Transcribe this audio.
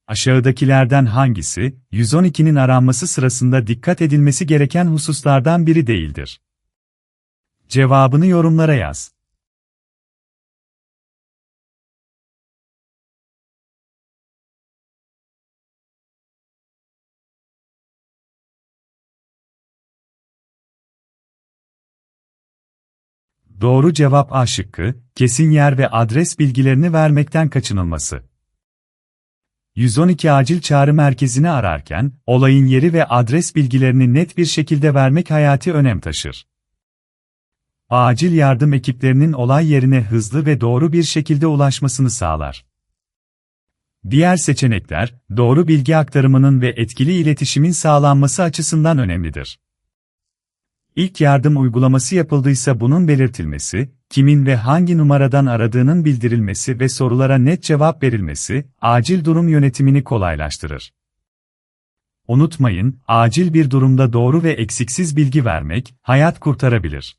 Aşağıdakilerden hangisi, 112'nin aranması sırasında dikkat edilmesi gereken hususlardan biri değildir? Cevabını yorumlara yaz. Doğru cevap A şıkkı, kesin yer ve adres bilgilerini vermekten kaçınılması. 112 acil çağrı merkezini ararken, olayın yeri ve adres bilgilerini net bir şekilde vermek hayati önem taşır. Acil yardım ekiplerinin olay yerine hızlı ve doğru bir şekilde ulaşmasını sağlar. Diğer seçenekler, doğru bilgi aktarımının ve etkili iletişimin sağlanması açısından önemlidir. İlk yardım uygulaması yapıldıysa bunun belirtilmesi, kimin ve hangi numaradan aradığının bildirilmesi ve sorulara net cevap verilmesi, acil durum yönetimini kolaylaştırır. Unutmayın, acil bir durumda doğru ve eksiksiz bilgi vermek, hayat kurtarabilir.